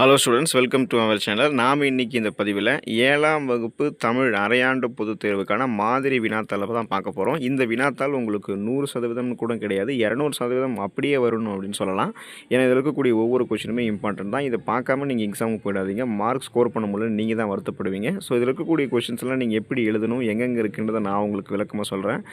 Hello students, welcome to our channel. நாம் இன்றைக்கி இந்த பதிவில் 7ஆம் வகுப்பு தமிழ் அரையாண்டு பொதுத் தேர்வுக்கான மாதிரி வினாத்தாளை தான் பார்க்க போகிறோம். இந்த வினாத்தாள் உங்களுக்கு 100% கூட கிடையாது, 200% அப்படியே வரணும் அப்படின்னு சொல்லலாம். ஏன்னா இதில் இருக்கக்கூடிய ஒவ்வொரு கொஷினுமே இம்பார்ட்டன்ட் தான். இதை பார்க்காம நீங்கள் எக்ஸாமுக்கு போயிடாதீங்க. மார்க் ஸ்கோர் பண்ண முடியல, நீங்கள் தான் வருத்தப்படுவீங்க. ஸோ இதில் இருக்கக்கூடிய கொஷின்ஸ்லாம் நீங்கள் எப்படி எழுதணும், எங்கெங்கே இருக்குன்றதை நான் உங்களுக்கு விளக்கமாக சொல்கிறேன்.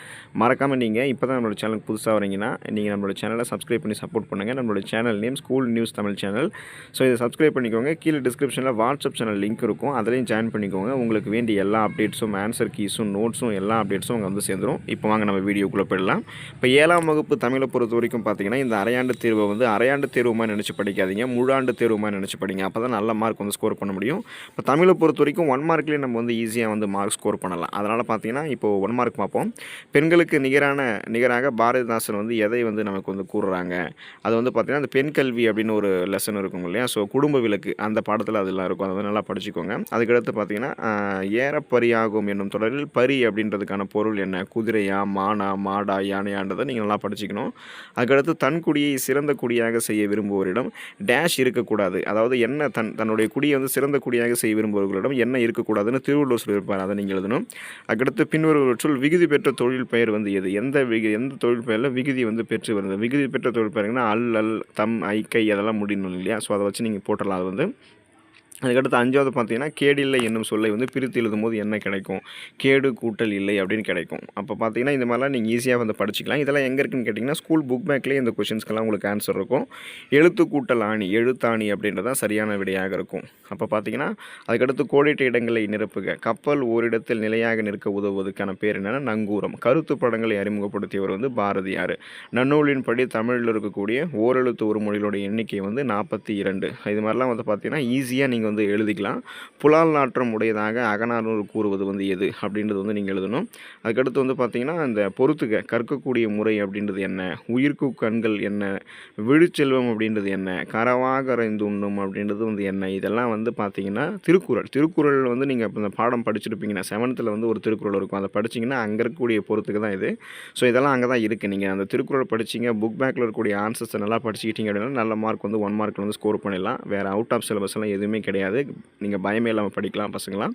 மறக்காமல் நீங்கள் இப்போ தான் நம்மளோட சேனலுக்கு புதுசாக வரீங்கன்னா நீங்கள் நம்மளோட சேனலை சப்ஸ்கிரைப் பண்ணி சப்போர்ட் பண்ணுங்கள். நம்மளோட channel name school news Tamil channel. So இதை சப்ஸ்கிரைப் பண்ணிக்கோங்க. கீழே டிஸ்கிரிப்ஷனில் வாட்ஸ்அப் சேனல் லிங்க் இருக்கும், அதிலையும் ஜாயின் பண்ணிக்கோங்க. உங்களுக்கு வேண்டிய எல்லா அப்டேட்ஸும், ஆன்சர் கீஸும், நோட்ஸும், எல்லா அப்டேட்ஸும் அங்கே வந்து சேர்ந்துடும். இப்போ வாங்க நம்ம வீடியோக்குள்ளே போயிடலாம். இப்போ 7ஆம் வகுப்பு தமிழை பொறுத்த வரைக்கும் பார்த்தீங்கன்னா, இந்த அரையாண்டு தேர்வை வந்து அரையாண்டு தேர்வுமாக நினச்சி படிக்காதீங்க, முழாண்டு தேர்வுமாக நினச்சி படிங்க. அப்போ தான் நல்ல மார்க் வந்து ஸ்கோர் பண்ண முடியும். இப்போ தமிழை பொறுத்த வரைக்கும் 1 மார்க்லேயே நம்ம வந்து ஈஸியாக வந்து மார்க் ஸ்கோர் பண்ணலாம். அதனால் பார்த்தீங்கன்னா இப்போது 1 மார்க் பார்ப்போம். பெண்களுக்கு நிகராக பாரதிதாசன் வந்து எதை வந்து நமக்கு வந்து கூறுறாங்க, அது வந்து பார்த்திங்கன்னா அந்த பெண் கல்வி அப்படின்னு ஒரு லெசன் இருக்கும் இல்லையா. ஸோ குடும்ப விளக்கு அந்த பாடத்தில் அதெல்லாம் இருக்கும், அதை வந்து நல்லா படிச்சுக்கோங்க. அதுக்கடுத்து பார்த்திங்கன்னா ஏறப்பரியாகும் என்னும் தொடரில் பரி அப்படின்றதுக்கான பொருள் என்ன, குதிரையா, மானா, மாடா, யானையான்றதை நீங்கள் நல்லா படிச்சுக்கணும். அதுக்கடுத்து தன் குடியை சிறந்த குடியாக செய்ய விரும்புவோரிடம் டேஷ் இருக்கக்கூடாது, அதாவது என்ன தன்னுடைய குடியை வந்து சிறந்த குடியாக செய்ய விரும்புவர்களிடம் என்ன இருக்கக்கூடாதுன்னு திருவள்ளுவர் சொல்லியிருப்பார், அதை நீங்கள் எழுதணும். அதுக்கடுத்து பின்வருவற்றுள் விகுதி பெற்ற தொழில் பெயர் வந்து எது, எந்த தொழில் பெயரில் விகுதி வந்து பெற்று வருது. விகுதி பெற்ற தொழில் பெயர்னா அல், தம், ஐக்கை அதெல்லாம் முடியணும் இல்லையா. ஸோ அதை வச்சு நீங்கள் போட்டலாம். அது வந்து அதுக்கடுத்து 5வது பார்த்தீங்கன்னா கேடில்லை என்னும் சொல்லை வந்து பிரித்து எழுதும் போது என்ன கிடைக்கும், கேடு கூட்டல் இல்லை அப்படின்னு கிடைக்கும். அப்போ பார்த்தீங்கன்னா இந்த மாதிரிலாம் நீங்கள் ஈஸியாக வந்து படிச்சிக்கலாம். இதெல்லாம் எங்கே இருக்குன்னு கேட்டிங்கன்னா ஸ்கூல் புக் பேக்லேயே இந்த கொஷின்ஸ்க்கெல்லாம் உங்களுக்கு ஆன்சர் இருக்கும். எழுத்து கூட்டல் ஆணி, எழுத்தாணி அப்படின்றது தான் சரியான விடையாக இருக்கும். அப்போ பார்த்தீங்கன்னா அதுக்கடுத்து கோடிட்ட இடங்களை நிரப்புக, கப்பல் ஓரிடத்தில் நிலையாக நிற்க உதவுவதற்கான பேர் என்னென்னா நங்கூரம். கருத்து படங்களை அறிமுகப்படுத்தியவர் வந்து பாரதியார். நன்னூலின்படி தமிழில் இருக்கக்கூடிய ஓரெழுத்து ஒரு மொழிகளுடைய எண்ணிக்கை வந்து 42. இது மாதிரிலாம் வந்து பார்த்தீங்கன்னா ஈஸியாக நீங்கள் வந்து எழுதிக்கலாம். புலால் நாற்றம் உடையதாக அகநானூறு கூறுவது வந்து எது அப்படின்றது வந்து நீங்கள் எழுதணும். அதுக்கடுத்து வந்து பார்த்திங்கன்னா இந்த பொறுத்துக்க, கற்கக்கூடிய முறை அப்படின்றது என்ன, உயிர்க்கு கண்கள் என்ன, விழுச்செல்வம் அப்படின்றது என்ன, கரவாக அரைந்து உண்ணும் அப்படின்றது வந்து என்ன. இதெல்லாம் வந்து பார்த்திங்கன்னா திருக்குறள் வந்து நீங்கள் இப்போ இந்த பாடம் படிச்சிருப்பீங்கன்னா 7th வந்து ஒரு திருக்குறள் இருக்கும், அதை படிச்சிங்கன்னா அங்கே இருக்கக்கூடிய பொறுத்துக்கு தான் இது. ஸோ இதெல்லாம் அங்கே தான் இருக்குது. நீங்கள் அந்த திருக்குறள் படிச்சிங்க, புக் பேக்கில் இருக்கக்கூடிய ஆன்சர்ஸை நல்லா படிச்சுக்கிட்டீங்க அப்படின்னா நல்ல மார்க் வந்து 1 மார்க்கில் வந்து ஸ்கோர் பண்ணிடலாம். வேறு அவுட் ஆஃப் சிலபஸ் எல்லாம் எதுவுமே கிடையாது. நீங்கள் பயமே இல்லாமல் படிக்கலாம் பசங்களாம்.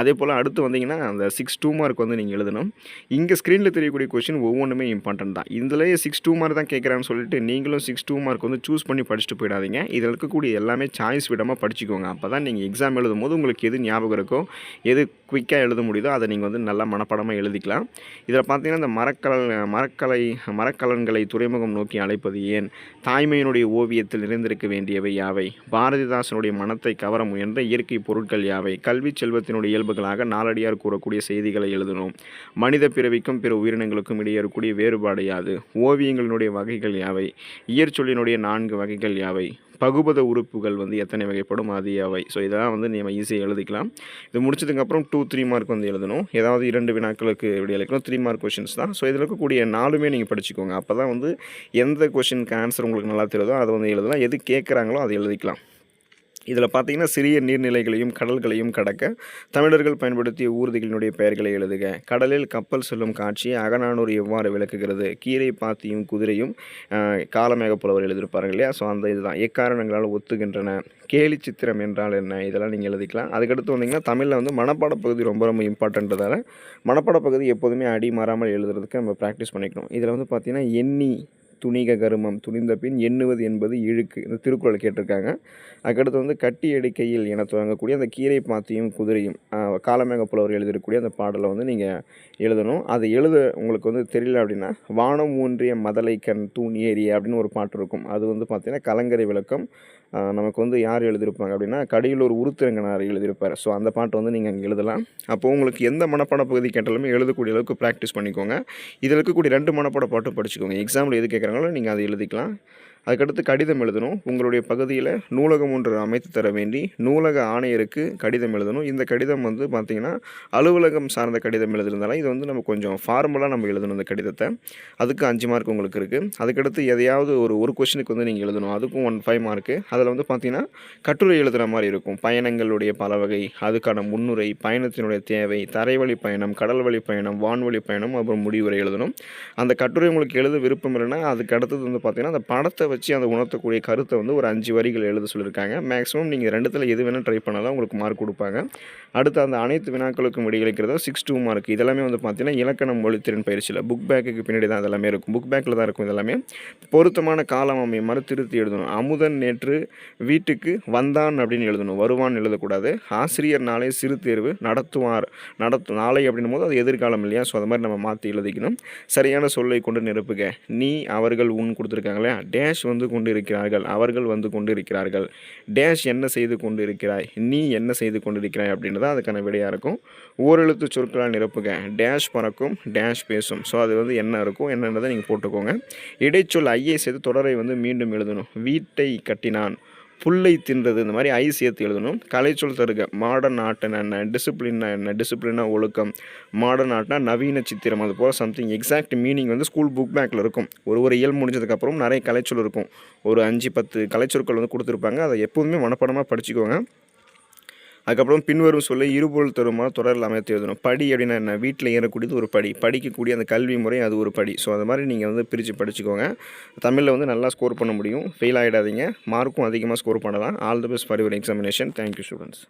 அதே போல் அடுத்து வந்தீங்கன்னா அந்த 6 மார்க் வந்து நீங்கள் எழுதணும். இங்கே ஸ்க்ரீனில் தெரியக்கூடிய கொஷின் ஒவ்வொன்றுமே இம்பார்ட்டன்ட் தான். இதுலேயே 6 மார்க் தான் கேட்குறான்னு சொல்லிட்டு நீங்களும் 6 மார்க் வந்து சூஸ் பண்ணி படிச்சுட்டு போயிடாதீங்க. இதில் இருக்கக்கூடிய எல்லாமே சாய்ஸ் விடாமல் படிச்சுக்கோங்க. அப்போ தான் நீங்கள் எக்ஸாம் எழுதும் போது உங்களுக்கு எது ஞாபகம் இருக்கோ, எது குயிக்காக எழுத முடியுதோ அதை நீங்கள் வந்து நல்லா மனப்பாடமாக எழுதிக்கலாம். இதில் பார்த்தீங்கன்னா இந்த மரக்கலன்களை துறைமுகம் நோக்கி அழைப்பது ஏன், தாய்மையினுடைய ஓவியத்தில் நிறைந்திருக்க வேண்டியவை யாவை, பாரதிதாசனுடைய மனத்தை கவர முயன்ற இயற்கை பொருட்கள் யாவை, கல்வி செல்வத்தினுடைய இயல்புகளாக நாலடியார் கூறக்கூடிய செய்திகளை எழுதணும், மனித பிறவிக்கும் பிற உயிரினங்களுக்கும் இடையே இருக்கக்கூடிய வேறுபாடு யாது, ஓவியங்களினுடைய வகைகள் யாவை, இயற்சொல்லினுடைய 4 வகைகள் யாவை, பகுபத உறுப்புகள் வந்து எத்தனை வகைப்படும், அது யாவை. ஸோ இதெல்லாம் வந்து நம்ம ஈஸியாக எழுதிக்கலாம். இது முடிச்சதுக்கப்புறம் 2-3 மார்க் வந்து எழுதணும். ஏதாவது 2 வினாக்களுக்கு விடை அளிக்கணும். 3 மார்க் கொஷின்ஸ் தான். ஸோ இதில் இருக்கக்கூடிய 4மே நீங்கள் படிச்சுக்கோங்க. அப்போ தான் வந்து எந்த கொஷினுக்கு ஆன்சர் உங்களுக்கு நல்லா தெரியுதோ அதை வந்து எழுதலாம், எது கேட்குறாங்களோ அதை எழுதிக்கலாம். இதில் பார்த்தீங்கன்னா சிறிய நீர்நிலைகளையும் கடல்களையும் கடக்க தமிழர்கள் பயன்படுத்திய ஊர்திகளினுடைய பெயர்களை எழுதுக, கடலில் கப்பல் செல்லும் காட்சியை அகநானூறு எவ்வாறு விளக்குகிறது, கீரை பாத்தியும் குதிரையும் காலமேக புலவர் எழுதியிருப்பார்கள் இல்லையா. ஸோ அந்த இதுதான் எக்காரணங்களால் ஒத்துகின்றன, கேலி சித்திரம் என்றால் என்ன, இதெல்லாம் நீங்கள் எழுதிக்கலாம். அதுக்கடுத்து வந்தீங்கன்னா தமிழில் வந்து மனப்பாட பகுதி ரொம்ப ரொம்ப இம்பார்ட்டன்றதால மனப்பாட பகுதி எப்போதுமே அடி மாறாமல் எழுதுறதுக்கு நம்ம ப்ராக்டிஸ் பண்ணிக்கணும். இதில் வந்து பார்த்திங்கன்னா எண்ணி துணிக கருமம் துணிந்த பின் எண்ணுவது என்பது இழுக்கு, இந்த திருக்குறள் கேட்டிருக்காங்க. அதுக்கடுத்து வந்து கட்டி எடுக்கையில் என துவங்கக்கூடிய அந்த கீரை பாத்தியும் குதிரையும் காலமேக புலவர் எழுதிருக்கக்கூடிய அந்த பாடலை வந்து நீங்கள் எழுதணும். அது எழுத உங்களுக்கு வந்து தெரியல அப்படின்னா வானம் ஊன்றிய மதலை கண் தூண் ஏறிய அப்படின்னு ஒரு பாட்டு இருக்கும். அது வந்து பார்த்திங்கன்னா கலங்கரை விளக்கம் நமக்கு வந்து யார் எழுதியிருப்பாங்க அப்படின்னா கடியலூர் உருத்திரங்கனார் எழுதியிருப்பார். ஸோ அந்த பாட்டு வந்து நீங்கள் அங்கே எழுதலாம். அப்போது உங்களுக்கு எந்த மனப்பாட பகுதி கேட்டாலுமே எழுதக்கூடிய அளவுக்கு ப்ராக்டிஸ் பண்ணிக்கோங்க. இதில் இருக்கக்கூடிய 2 மனப்பாட பாட்டும் படிச்சுக்கோங்க. எக்ஸாமில் எது கேட்குறாங்களோ நீங்கள் அதை எழுதிக்கலாம். அதுக்கடுத்து கடிதம் எழுதணும். உங்களுடைய பகுதியில் நூலகம் ஒன்று அமைத்து தர வேண்டி நூலக ஆணையருக்கு கடிதம் எழுதணும். இந்த கடிதம் வந்து பார்த்திங்கன்னா அலுவலகம் சார்ந்த கடிதம் எழுதுறதுனால இது வந்து நம்ம கொஞ்சம் ஃபார்மலாக நம்ம எழுதணும் இந்த கடிதத்தை. அதுக்கு 5 மார்க் உங்களுக்கு இருக்குது. அதுக்கடுத்து எதையாவது ஒரு கொஷினுக்கு வந்து நீங்கள் எழுதணும், அதுக்கும் 5 மார்க்கு. அதில் வந்து பார்த்திங்கன்னா கட்டுரை எழுதுகிற மாதிரி இருக்கும். பயணங்களுடைய பல வகை, அதுக்கான முன்னுரை, பயணத்தினுடைய தேவை, தரைவழி பயணம், கடல் வழி பயணம், வான்வழி பயணம், அப்புறம் முடிவுரை எழுதணும். அந்த கட்டுரை உங்களுக்கு எழுத விருப்பம் இல்லைன்னா அதுக்கு அடுத்தது வந்து பார்த்திங்கன்னா அந்த படத்தை வச்சு அந்த உணர்த்தக்கூடிய கருத்தை வந்து ஒரு 5 வரிகள் எழுத சொல்லியிருக்காங்க. மேக்ஸிமம் நீங்கள் 2த்துல எது வேணால் ட்ரை பண்ணாலும் உங்களுக்கு மார்க் கொடுப்பாங்க. அடுத்து அந்த அனைத்து வினாக்களுக்கும் விடையளிக்கிறதா 6 மார்க். இதெல்லாமே வந்து பார்த்தீங்கன்னா இலக்கணம் மொழித்திறன் பயிற்சியில் புக் பேக்குக்கு பின்னாடி தான் இதெல்லாமே இருக்கும். புக் பேக்கில் தான் இருக்கும் இதெல்லாமே. பொருத்தமான காலம் அமையுமாறு திருத்தி எழுதணும். அமுதன் நேற்று வீட்டுக்கு வந்தான் அப்படின்னு எழுதணும். வருவான்னு எழுதக்கூடாது. ஆசிரியர் நாளை சிறு தேர்வு நடத்துவார். நாளை அப்படின்னும் போது அது எதிர்காலம் இல்லையா? ஸோ அது மாதிரி நம்ம மாற்றி எழுதிக்கணும். சரியான சொல்லை கொண்டு நிரப்புக. நீ அவர்கள் உன் கொடுத்துருக்காங்க இல்லையா? டேஷ் வந்து கொண்டு இருக்கிறார்கள், அவர்கள் வந்து கொண்டு இருக்கிறார்கள். டேஷ் என்ன செய்து கொண்டு இருக்கிறாய், நீ என்ன செய்து கொண்டு இருக்கிறாய் அப்படின்றது தான் அதுக்கான விடையாக இருக்கும். ஓரெழுத்து சொற்களால் நிரப்புக. டேஷ் பறக்கும், டேஷ் பேசும். ஸோ அது வந்து என்ன இருக்கும் என்னன்றதை நீங்கள் போட்டுக்கோங்க. இடைச்சொல் ஐயை சேர்த்து தொடரை வந்து மீண்டும் எழுதணும். வீட்டை கட்டினான், புல்லை தின்றது, இந்த மாதிரி ஐ சேர்த்து எழுதணும். கலைச்சொல் தருக. மாடர்ன் ஆர்ட்னா என்ன, டிசிப்ளின்னா என்ன, டிசிப்ளினா ஒழுக்கம், மாடர்ன் ஆர்ட்னா நவீன சித்திரம், அது போல் சம்திங் எக்ஸாக்ட் மீனிங் வந்து ஸ்கூல் புக் பேக்கில் இருக்கும். ஒரு இயல் முடிஞ்சதுக்கப்புறம் நிறைய கலைச்சொல் இருக்கும். ஒரு 5-10 கலைச்சொற்கள் வந்து கொடுத்துருப்பாங்க. அதை எப்போதுமே மனப்பாடமாக படிச்சுக்கோங்க. அதுக்கப்புறம் பின்வரும் சொல்லை இருபொருள் தருமாறு தொடரில் அமைத்து எழுதணும். படி அப்படின்னா என்ன, வீட்டில் ஏறக்கூடியது ஒரு படி, படிக்கக்கூடிய அந்த கல்வி முறை அது ஒரு படி. ஸோ அது மாதிரி நீங்கள் வந்து பிரித்து படிச்சுக்கோங்க. தமிழில் வந்து நல்லா ஸ்கோர் பண்ண முடியும். ஃபெயில் ஆகிடாதீங்க. மார்க்கும் அதிகமாக ஸ்கோர் பண்ணலாம். All the best for your examination. Thank you students.